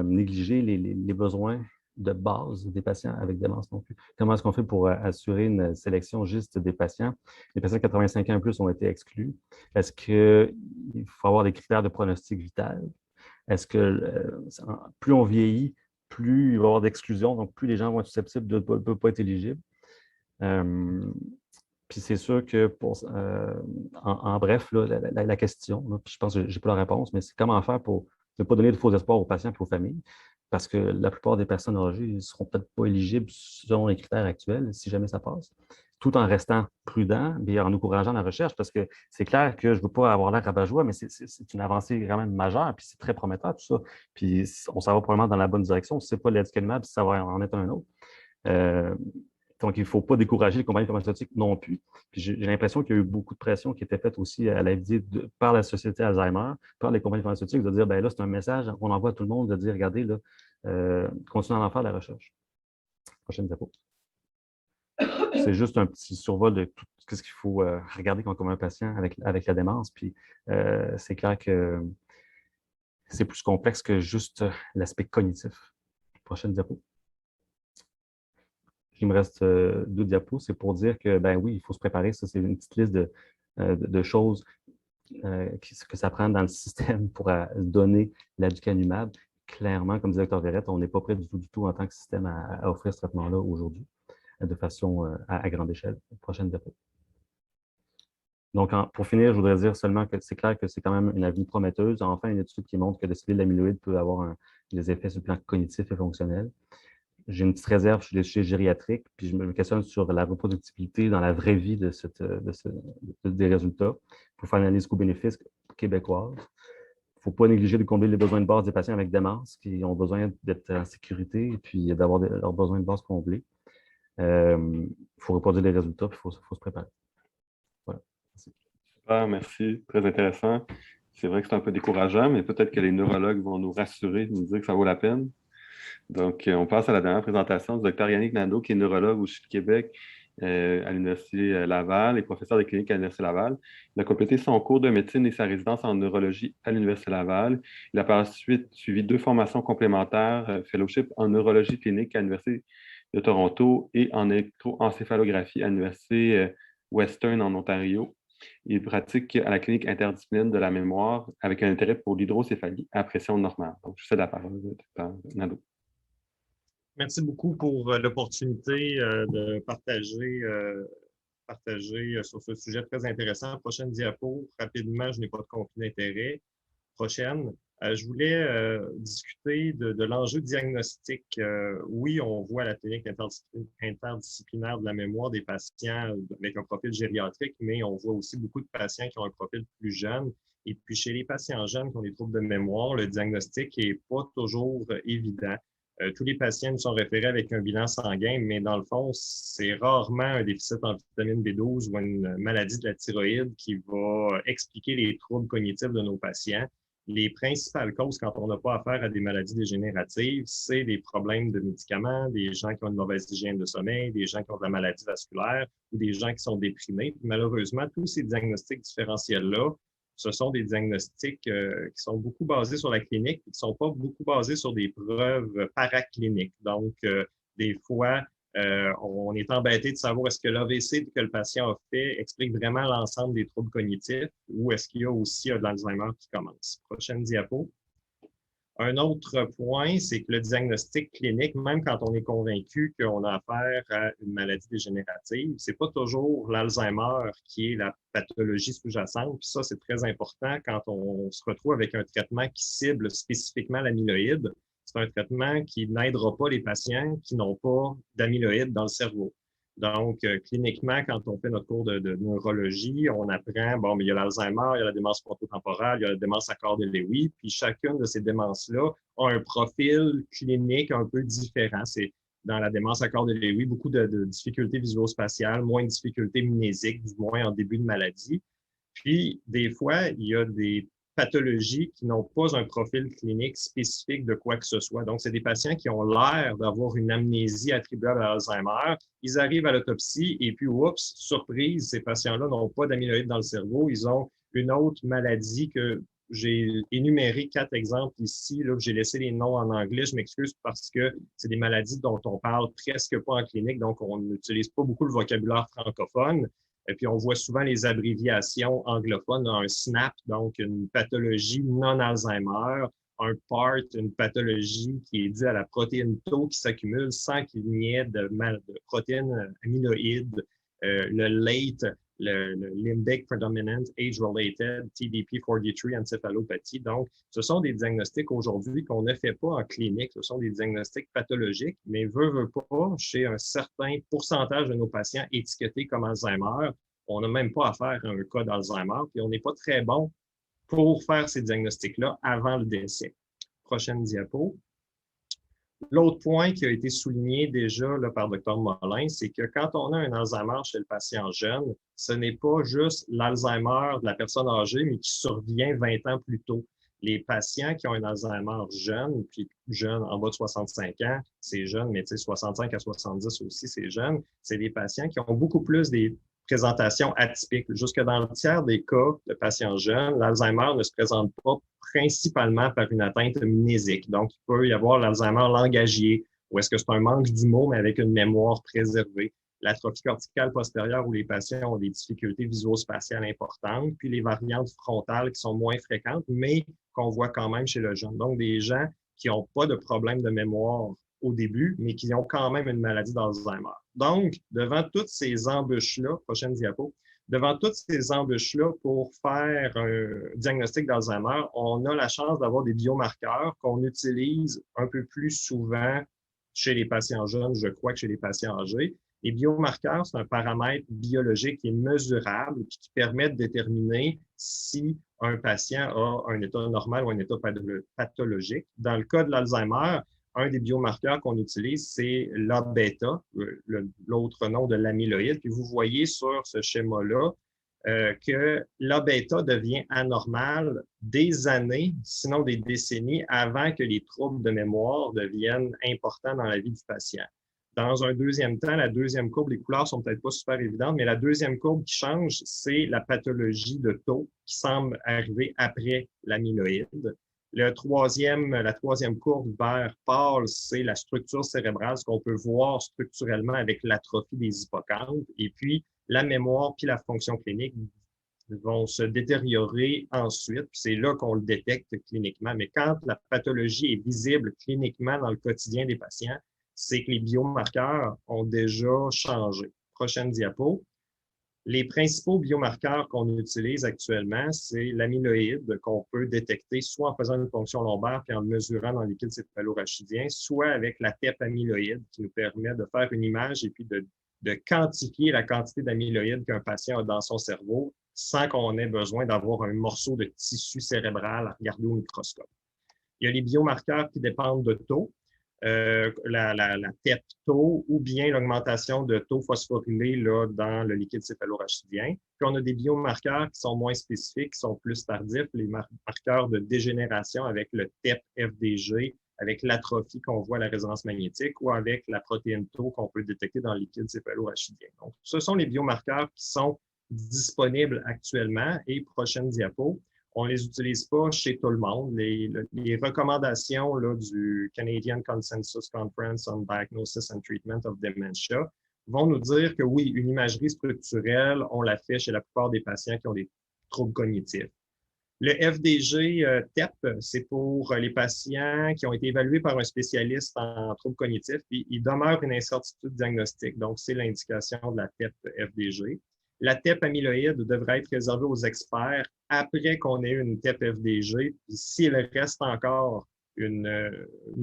négliger les besoins de base des patients avec démence non plus. Comment est-ce qu'on fait pour assurer une sélection juste des patients? Les patients de 85 ans et plus ont été exclus. Est-ce qu'il faut avoir des critères de pronostic vital? Est-ce que plus on vieillit, plus il va y avoir d'exclusion, donc plus les gens vont être susceptibles de ne pas être éligibles? Puis c'est sûr que, en bref, là, la question, là, puis je pense que je n'ai pas la réponse, mais c'est comment faire pour ne pas donner de faux espoirs aux patients et aux familles. parce que la plupart des personnes âgées ne seront peut-être pas éligibles selon les critères actuels, si jamais ça passe, tout en restant prudent et en encourageant la recherche, parce que c'est clair que je ne veux pas avoir l'air rabat-joie, mais c'est une avancée quand même majeure, puis c'est très prometteur tout ça. Puis on s'en va probablement dans la bonne direction. Si ce n'est pas l'aducanumab, ça va en être un autre. Donc, il ne faut pas décourager les compagnies pharmaceutiques non plus. Puis j'ai l'impression qu'il y a eu beaucoup de pression qui était faite aussi à la visite par la Société Alzheimer, par les compagnies pharmaceutiques, de dire, ben là, c'est un message qu'on envoie à tout le monde, de dire, regardez, là, continuez à en faire la recherche. Prochaine diapo. C'est juste un petit survol de tout ce qu'il faut regarder comme un patient avec la démence. Puis c'est clair que c'est plus complexe que juste l'aspect cognitif. Prochaine diapo. Il me reste 2 diapos. C'est pour dire que, ben oui, il faut se préparer. Ça, c'est une petite liste de choses que ça prend dans le système pour donner l'aducanumab. Clairement, comme disait Dr. Verrette, on n'est pas prêt du tout en tant que système à offrir ce traitement-là aujourd'hui de façon à grande échelle. Prochaine diapo. Donc, pour finir, je voudrais dire seulement que c'est clair que c'est quand même une avenue prometteuse. Enfin, une étude qui montre que le cellule amyloïde peut avoir des effets sur le plan cognitif et fonctionnel. J'ai une petite réserve chez les sujets gériatriques, puis je me questionne sur la reproductibilité dans la vraie vie des résultats. Il faut faire une analyse coût-bénéfice québécoise. Il ne faut pas négliger de combler les besoins de base des patients avec démence qui ont besoin d'être en sécurité et puis d'avoir leurs besoins de base comblés. Il faut reproduire les résultats, puis il faut se préparer. Voilà. Merci. Super, merci. Très intéressant. C'est vrai que c'est un peu décourageant, mais peut-être que les neurologues vont nous rassurer, nous dire que ça vaut la peine. Donc, on passe à la dernière présentation du Dr. Yannick Nadeau, qui est neurologue au CHU de Québec à l'Université Laval et professeur de clinique à l'Université Laval. Il a complété son cours de médecine et sa résidence en neurologie à l'Université Laval. Il a par la suite suivi 2 formations complémentaires, fellowship en neurologie clinique à l'Université de Toronto et en électroencéphalographie à l'Université Western en Ontario. Il pratique à la clinique interdisciplinaire de la mémoire avec un intérêt pour l'hydrocéphalie à pression normale. Donc, je cède la parole à Dr. Nadeau. Merci beaucoup pour l'opportunité de partager sur ce sujet très intéressant. Prochaine diapo. Rapidement, je n'ai pas de conflit d'intérêt. Prochaine. Je voulais discuter de l'enjeu diagnostique. Oui, on voit à la clinique interdisciplinaire de la mémoire des patients avec un profil gériatrique, mais on voit aussi beaucoup de patients qui ont un profil plus jeune. Et puis, chez les patients jeunes qui ont des troubles de mémoire, le diagnostic n'est pas toujours évident. Tous les patients nous sont référés avec un bilan sanguin, mais dans le fond, c'est rarement un déficit en vitamine B12 ou une maladie de la thyroïde qui va expliquer les troubles cognitifs de nos patients. Les principales causes quand on n'a pas affaire à des maladies dégénératives, c'est des problèmes de médicaments, des gens qui ont une mauvaise hygiène de sommeil, des gens qui ont de la maladie vasculaire ou des gens qui sont déprimés. Puis malheureusement, tous ces diagnostics différentiels-là, ce sont des diagnostics qui sont beaucoup basés sur la clinique et qui ne sont pas beaucoup basés sur des preuves paracliniques. Donc, des fois, on est embêté de savoir est-ce que l'AVC que le patient a fait explique vraiment l'ensemble des troubles cognitifs ou est-ce qu'il y a aussi de l'Alzheimer qui commence. Prochaine diapo. Un autre point, c'est que le diagnostic clinique, même quand on est convaincu qu'on a affaire à une maladie dégénérative, c'est pas toujours l'Alzheimer qui est la pathologie sous-jacente. Puis ça, c'est très important quand on se retrouve avec un traitement qui cible spécifiquement l'amyloïde. C'est un traitement qui n'aidera pas les patients qui n'ont pas d'amyloïde dans le cerveau. Donc, cliniquement, quand on fait notre cours de neurologie, on apprend, bon, mais il y a l'Alzheimer, il y a la démence frontotemporale, il y a la démence Accord-de-Lewy, puis chacune de ces démences-là a un profil clinique un peu différent. C'est dans la démence Accord-de-Lewy, beaucoup de difficultés visuospatiales, moins de difficultés mnésiques, du moins en début de maladie. Puis, des fois, il y a des pathologies qui n'ont pas un profil clinique spécifique de quoi que ce soit. Donc, c'est des patients qui ont l'air d'avoir une amnésie attribuable à Alzheimer. Ils arrivent à l'autopsie et puis, oups, surprise, ces patients-là n'ont pas d'amyloïde dans le cerveau. Ils ont une autre maladie que j'ai énuméré 4 exemples ici. Là, j'ai laissé les noms en anglais. Je m'excuse parce que c'est des maladies dont on parle presque pas en clinique, donc on n'utilise pas beaucoup le vocabulaire francophone. Et puis, on voit souvent les abréviations anglophones, un SNAP, donc une pathologie non-Alzheimer, un PART, une pathologie qui est due à la protéine tau qui s'accumule sans qu'il n'y ait de protéines amyloïdes, le LATE, le limbic predominant age-related TDP-43 encéphalopathie. Donc, ce sont des diagnostics aujourd'hui qu'on ne fait pas en clinique. Ce sont des diagnostics pathologiques, mais veut pas, chez un certain pourcentage de nos patients étiquetés comme Alzheimer, on n'a même pas affaire à un cas d'Alzheimer, puis on n'est pas très bon pour faire ces diagnostics-là avant le décès. Prochaine diapo. L'autre point qui a été souligné déjà là, par Dr. Mollin, c'est que quand on a un Alzheimer chez le patient jeune, ce n'est pas juste l'Alzheimer de la personne âgée, mais qui survient 20 ans plus tôt. Les patients qui ont un Alzheimer jeune, puis jeune en bas de 65 ans, c'est jeune, mais 65 à 70 aussi, c'est jeune, c'est des patients qui ont beaucoup plus des présentations atypiques. Jusque dans le tiers des cas de patients jeunes, l'Alzheimer ne se présente pas principalement par une atteinte mnésique. Donc, il peut y avoir l'Alzheimer langagier, ou est-ce que c'est un manque d'humour, mais avec une mémoire préservée. L'atrophie corticale postérieure, où les patients ont des difficultés visuospatiales importantes, puis les variantes frontales qui sont moins fréquentes, mais qu'on voit quand même chez le jeune. Donc, des gens qui n'ont pas de problème de mémoire au début, mais qui ont quand même une maladie d'Alzheimer. Donc, devant toutes ces embûches-là, prochaine diapo, devant toutes ces embûches-là pour faire un diagnostic d'Alzheimer, on a la chance d'avoir des biomarqueurs qu'on utilise un peu plus souvent chez les patients jeunes, je crois, que chez les patients âgés. Les biomarqueurs, c'est un paramètre biologique qui est mesurable et qui permet de déterminer si un patient a un état normal ou un état pathologique. Dans le cas de l'Alzheimer, un des biomarqueurs qu'on utilise, c'est l'A-bêta, l'autre nom de l'amyloïde. Puis vous voyez sur ce schéma-là que l'A-bêta devient anormal des années, sinon des décennies, avant que les troubles de mémoire deviennent importants dans la vie du patient. Dans un deuxième temps, la deuxième courbe, les couleurs sont peut-être pas super évidentes, mais la deuxième courbe qui change, c'est la pathologie de tau qui semble arriver après l'amyloïde. La troisième courbe vert pâle, c'est la structure cérébrale, ce qu'on peut voir structurellement avec l'atrophie des hippocampes. Et puis, la mémoire puis la fonction clinique vont se détériorer ensuite. C'est là qu'on le détecte cliniquement. Mais quand la pathologie est visible cliniquement dans le quotidien des patients, c'est que les biomarqueurs ont déjà changé. Prochaine diapo. Les principaux biomarqueurs qu'on utilise actuellement, c'est l'amyloïde qu'on peut détecter soit en faisant une fonction lombaire puis en le mesurant dans le liquide céphalorachidien, soit avec la TEP amyloïde qui nous permet de faire une image et puis de quantifier la quantité d'amyloïde qu'un patient a dans son cerveau sans qu'on ait besoin d'avoir un morceau de tissu cérébral à regarder au microscope. Il y a les biomarqueurs qui dépendent de taux. La TEP-tau ou bien l'augmentation de taux phosphorylé là, dans le liquide céphalorachidien. Puis on a des biomarqueurs qui sont moins spécifiques, qui sont plus tardifs, les marqueurs de dégénération avec le TEP-FDG, avec l'atrophie qu'on voit à la résonance magnétique ou avec la protéine tau qu'on peut détecter dans le liquide céphalorachidien. Donc, ce sont les biomarqueurs qui sont disponibles actuellement. Et prochaine diapo. On ne les utilise pas chez tout le monde. Les recommandations là, du Canadian Consensus Conference on Diagnosis and Treatment of Dementia vont nous dire que oui, une imagerie structurelle, on la fait chez la plupart des patients qui ont des troubles cognitifs. Le FDG-TEP, c'est pour les patients qui ont été évalués par un spécialiste en troubles cognitifs, puis il demeure une incertitude diagnostique. Donc, c'est l'indication de la TEP-FDG. La TEP amyloïde devrait être réservée aux experts après qu'on ait eu une TEP-FDG, puis s'il reste encore une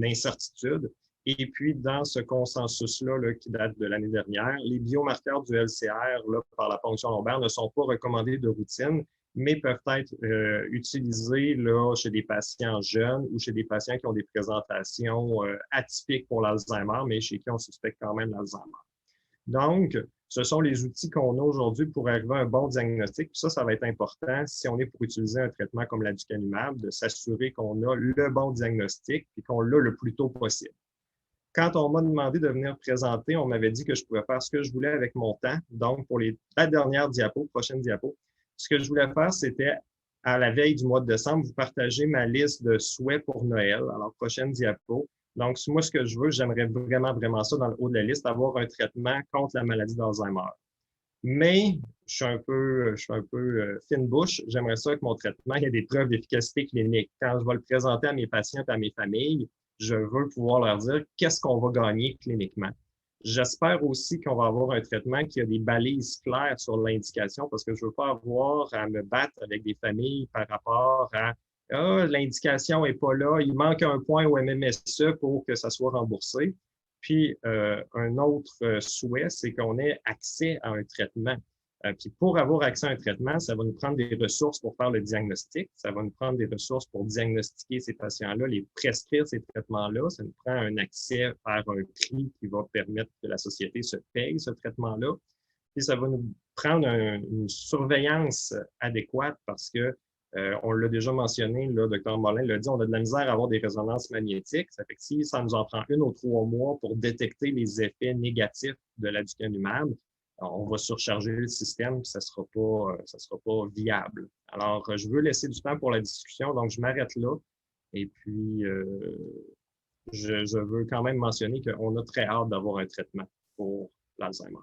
incertitude. Et puis, dans ce consensus-là là, qui date de l'année dernière, les biomarqueurs du LCR là, par la ponction lombaire ne sont pas recommandés de routine, mais peuvent être utilisés là, chez des patients jeunes ou chez des patients qui ont des présentations atypiques pour l'Alzheimer, mais chez qui on suspecte quand même l'Alzheimer. Donc, ce sont les outils qu'on a aujourd'hui pour arriver à un bon diagnostic. Puis ça va être important si on est pour utiliser un traitement comme l'aducanumab, de s'assurer qu'on a le bon diagnostic et qu'on l'a le plus tôt possible. Quand on m'a demandé de venir présenter, on m'avait dit que je pouvais faire ce que je voulais avec mon temps. Donc, pour la dernière diapo, prochaine diapo, ce que je voulais faire, c'était à la veille du mois de décembre, vous partager ma liste de souhaits pour Noël. Alors, prochaine diapo. Donc, moi, ce que je veux, j'aimerais vraiment ça dans le haut de la liste, avoir un traitement contre la maladie d'Alzheimer. Mais je suis un peu fine bouche. J'aimerais ça que mon traitement, il y ait des preuves d'efficacité clinique. Quand je vais le présenter à mes patients et à mes familles, je veux pouvoir leur dire qu'est-ce qu'on va gagner cliniquement. J'espère aussi qu'on va avoir un traitement qui a des balises claires sur l'indication parce que je veux pas avoir à me battre avec des familles par rapport à l'indication est pas là, il manque un point au MMSE pour que ça soit remboursé. Puis, un autre souhait, c'est qu'on ait accès à un traitement. Puis, pour avoir accès à un traitement, ça va nous prendre des ressources pour faire le diagnostic, ça va nous prendre des ressources pour diagnostiquer ces patients-là, les prescrire ces traitements-là. Ça nous prend un accès vers un prix qui va permettre que la société se paye ce traitement-là. Puis, ça va nous prendre une surveillance adéquate parce que on l'a déjà mentionné, le Dr. Mollin l'a dit, on a de la misère à avoir des résonances magnétiques. Ça fait que si ça nous en prend 1 ou 3 mois pour détecter les effets négatifs de l'aducanumab, on va surcharger le système, ça sera pas viable. Alors, je veux laisser du temps pour la discussion, donc je m'arrête là. Et puis, je veux quand même mentionner qu'on a très hâte d'avoir un traitement pour l'Alzheimer.